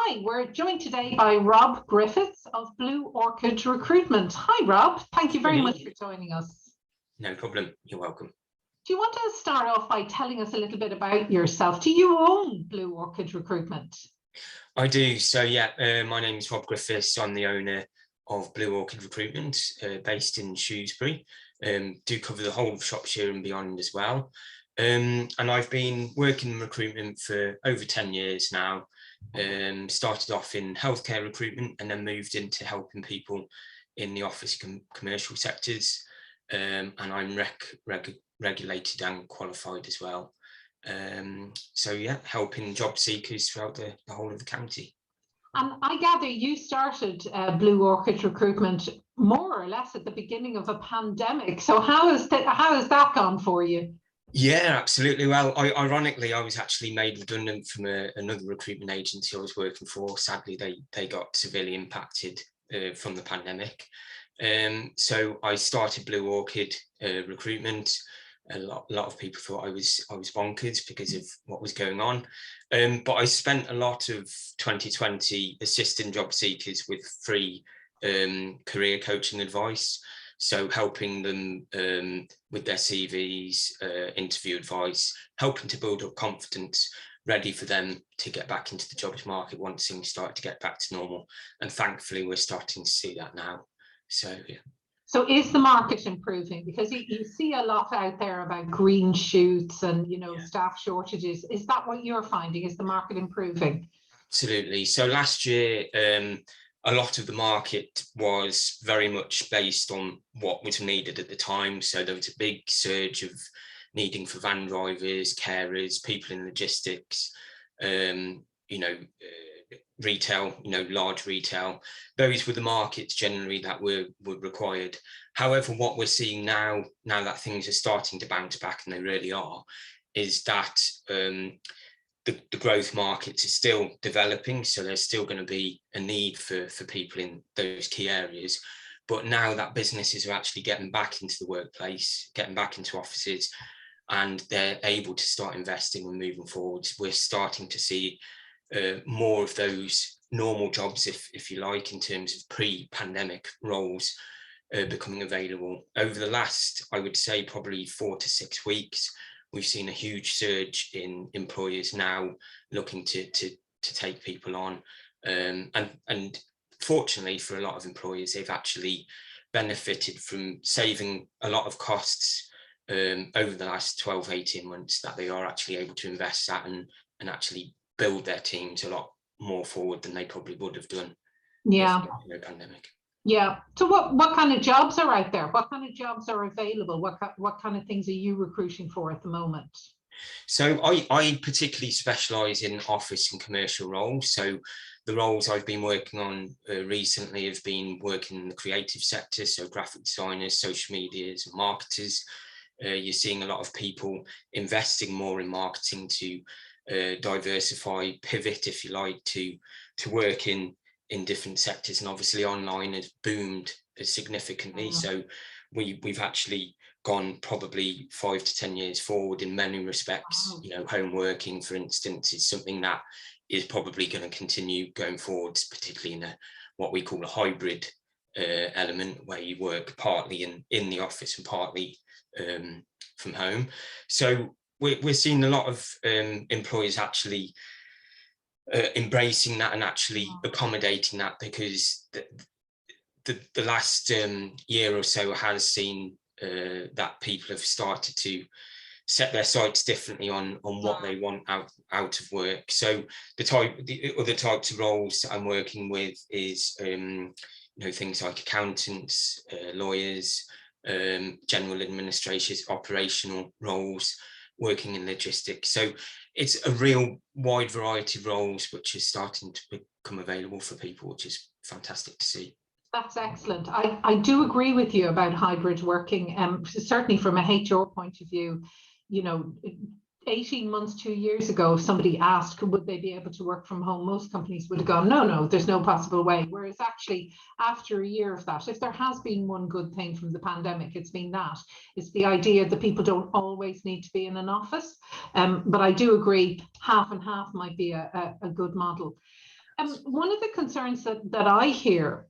Hi, we're joined today by Rob Griffiths of Blue Orchid Recruitment. Hi, Rob. Thank you very much for joining us. No problem. You're welcome. Do you want to start off by telling us a little bit about yourself? Do you own Blue Orchid Recruitment? I do. So, yeah, my name is Rob Griffiths. I'm the owner of Blue Orchid Recruitment, based in Shrewsbury. Do cover the whole of Shropshire and beyond as well. And I've been working in recruitment for over 10 years now. Started off in healthcare recruitment and then moved into helping people in the office commercial sectors. And I'm regulated and qualified as well. So yeah, helping job seekers throughout the whole of the county. And I gather you started Blue Orchid Recruitment more or less at the beginning of a pandemic. So how has that gone for you? Yeah, absolutely. Well, ironically, I was actually made redundant from another recruitment agency I was working for. Sadly, they got severely impacted from the pandemic. So I started Blue Orchid Recruitment. A lot of people thought I was bonkers because of what was going on. But I spent a lot of 2020 assisting job seekers with free career coaching advice. So helping them with their CVs, interview advice, helping to build up confidence, ready for them to get back into the jobs market once things start to get back to normal. And thankfully, we're starting to see that now. So, yeah. So is the market improving? Because you see a lot out there about green shoots and, staff shortages. Is that what you're finding? Is the market improving? Absolutely. So last year, a lot of the market was very much based on what was needed at the time. So there was a big surge of needing for van drivers, carers, people in logistics, retail, large retail. Those were the markets generally that were required. However, what we're seeing now that things are starting to bounce back, and they really are, is that the growth markets are still developing, so there's still going to be a need for people in those key areas. But now that businesses are actually getting back into the workplace, getting back into offices, and they're able to start investing and moving forwards, we're starting to see more of those normal jobs, if you like, in terms of pre-pandemic roles becoming available. Over the last, I would say, probably 4 to 6 weeks, we've seen a huge surge in employers now looking to take people on. And fortunately for a lot of employers, they've actually benefited from saving a lot of costs over the last 12, 18 months, that they are actually able to invest that and actually build their teams a lot more forward than they probably would have done. Yeah. If there was no pandemic. Yeah. So what kind of jobs are out there? What kind of jobs are available? What kind of things are you recruiting for at the moment? So I particularly specialise in office and commercial roles. So the roles I've been working on recently have been working in the creative sector, so graphic designers, social medias, and marketers. You're seeing a lot of people investing more in marketing to diversify, pivot, if you like, to work in different sectors. And obviously online has boomed significantly. So we've actually gone probably 5 to 10 years forward in many respects. Home working, for instance, is something that is probably going to continue going forwards, particularly in what we call a hybrid element, where you work partly in the office and partly from home. So we're seeing a lot of employers actually embracing that and actually accommodating that, because the last year or so has seen that people have started to set their sights differently on what they want out of work. So the other types of roles that I'm working with is things like accountants, lawyers, general administrators, operational roles, working in logistics. So it's a real wide variety of roles which is starting to become available for people, which is fantastic to see. That's excellent. I do agree with you about hybrid working. Certainly from a HR point of view, 18 months, 2 years ago, if somebody asked, would they be able to work from home? Most companies would have gone, no, there's no possible way. Whereas actually, after a year of that, if there has been one good thing from the pandemic, it's been that. It's the idea that people don't always need to be in an office. But I do agree, half and half might be a good model. One of the concerns that I hear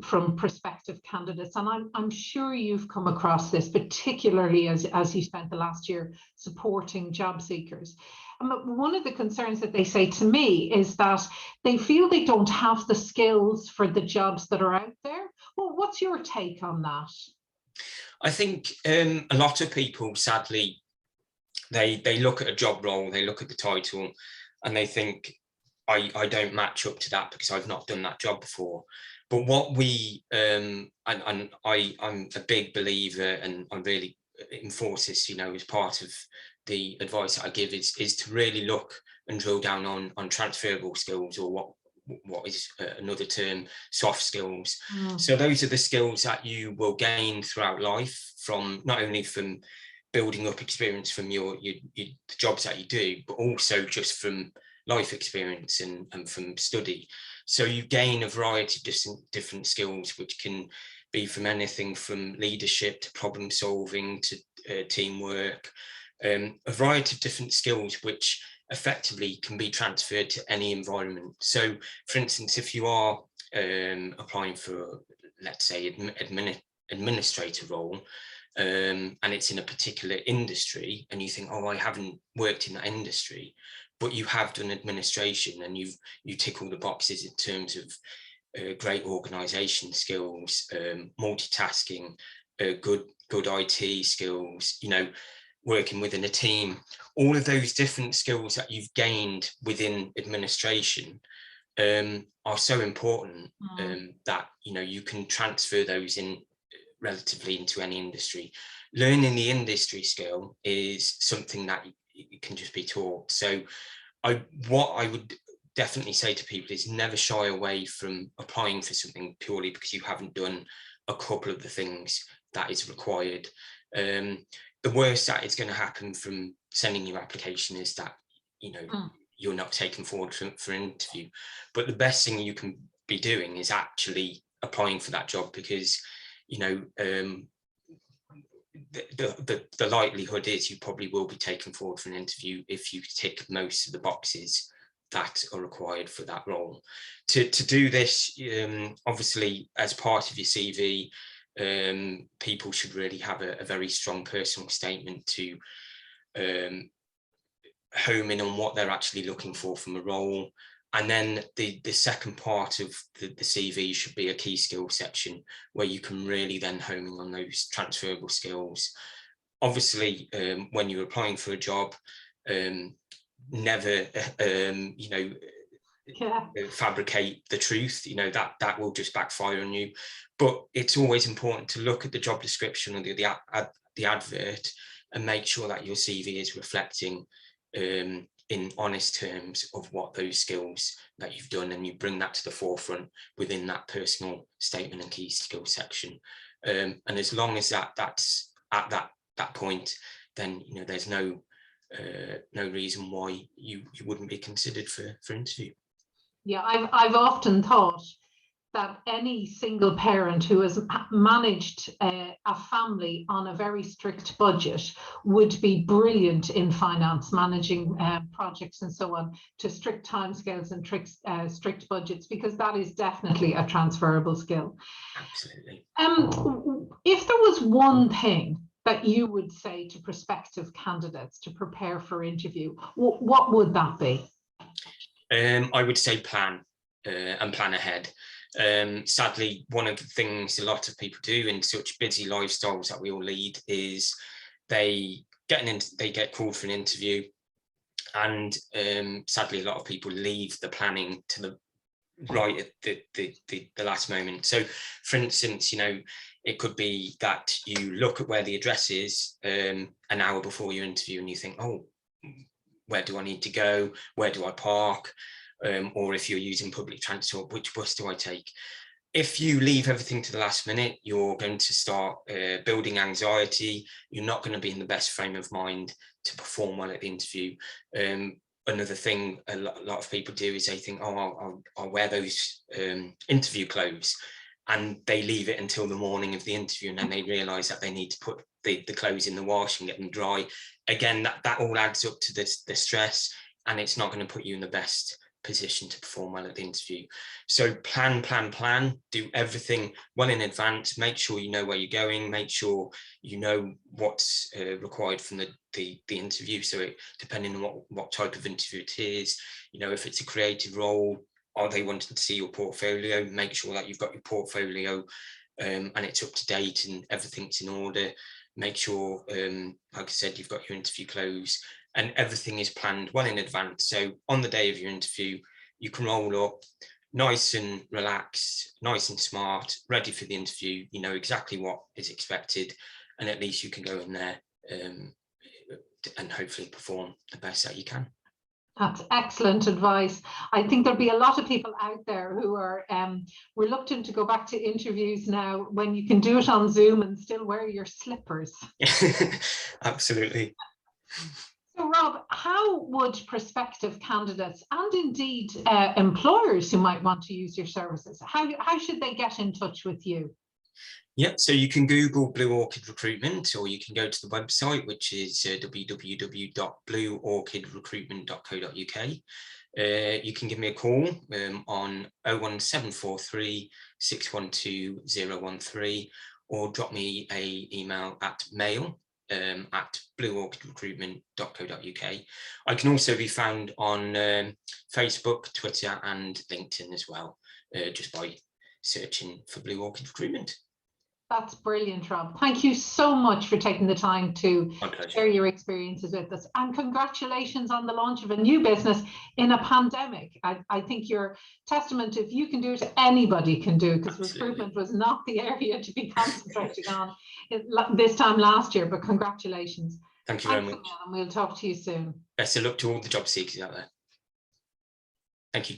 from prospective candidates, and I'm sure you've come across this, particularly as you spent the last year supporting job seekers. One of the concerns that they say to me is that they feel they don't have the skills for the jobs that are out there. Well, what's your take on that? I think a lot of people, sadly, they look at a job role, they look at the title, and they think, I don't match up to that because I've not done that job before. But what we, and I'm a big believer, and I really enforce this, as part of the advice that I give, is to really look and drill down on transferable skills, or what is another term, soft skills. So those are the skills that you will gain throughout life, from not only from building up experience from the jobs that you do, but also just from life experience and from study. So you gain a variety of different skills, which can be from anything from leadership to problem solving to teamwork, a variety of different skills which effectively can be transferred to any environment. So, for instance, if you are applying for, let's say, administrator role, and it's in a particular industry, and you think, oh, I haven't worked in that industry, but you have done administration, and you tick all the boxes in terms of great organisation skills, multitasking, good IT skills, working within a team, all of those different skills that you've gained within administration are so important that you can transfer those in relatively into any industry. Learning the industry skill is something that can just be taught. So what I would definitely say to people is never shy away from applying for something purely because you haven't done a couple of the things that is required. The worst that is going to happen from sending your application is that you're not taken forward for an interview. But the best thing you can be doing is actually applying for that job, because the likelihood is you probably will be taken forward for an interview if you tick most of the boxes that are required for that role. To do this, obviously, as part of your CV, people should really have a very strong personal statement to home in on what they're actually looking for from a role. And then the second part of the CV should be a key skill section where you can really then home in on those transferable skills. Obviously, when you're applying for a job, never, fabricate the truth. That will just backfire on you. But it's always important to look at the job description or the advert and make sure that your CV is reflecting in honest terms of what those skills that you've done, and you bring that to the forefront within that personal statement and key skill section. And as long as that's at that point, then there's no reason why you wouldn't be considered for interview. Yeah, I've often thought that any single parent who has managed a family on a very strict budget would be brilliant in finance, managing projects and so on to strict timescales and strict budgets, because that is definitely a transferable skill. Absolutely. If there was one thing that you would say to prospective candidates to prepare for interview, what would that be? I would say plan and plan ahead. Sadly, one of the things a lot of people do in such busy lifestyles that we all lead is they get called for an interview, and sadly a lot of people leave the planning to the right at the last moment. So, for instance, it could be that you look at where the address is an hour before your interview, and you think, oh, where do I need to go? Where do I park? Or if you're using public transport, which bus do I take? If you leave everything to the last minute, you're going to start building anxiety. You're not going to be in the best frame of mind to perform well at the interview. Another thing a lot of people do is they think, oh, I'll wear those interview clothes, and they leave it until the morning of the interview, and then they realise that they need to put the clothes in the wash and get them dry. Again, that all adds up to the stress, and it's not going to put you in the best position to perform well at the interview. So plan, do everything well in advance. Make sure you know where you're going, make sure you know what's required from the interview. So depending on what type of interview it is, you know, if it's a creative role, are they wanting to see your portfolio? Make sure that you've got your portfolio and it's up to date and everything's in order. Make sure, like I said, you've got your interview clothes and everything is planned well in advance. So on the day of your interview, you can roll up nice and relaxed, nice and smart, ready for the interview. You know exactly what is expected, and at least you can go in there and hopefully perform the best that you can. That's excellent advice. I think there'll be a lot of people out there who are reluctant to go back to interviews now when you can do it on Zoom and still wear your slippers. Absolutely. So Rob, how would prospective candidates and indeed employers who might want to use your services, how should they get in touch with you? Yeah, so you can Google Blue Orchid Recruitment, or you can go to the website, which is www.blueorchidrecruitment.co.uk. You can give me a call on 01743 612 013, or drop me an email at mail@blueorchidrecruitment.co.uk. I can also be found on Facebook, Twitter, and LinkedIn as well, just by searching for Blue Orchid Recruitment. That's brilliant, Rob. Thank you so much for taking the time to share your experiences with us. And congratulations on the launch of a new business in a pandemic. I think you're testament, if you can do it, anybody can do, because recruitment was not the area to be concentrating on this time last year, but congratulations. Thank you very much. And we'll talk to you soon. Best of luck to all the job seekers out there. Thank you.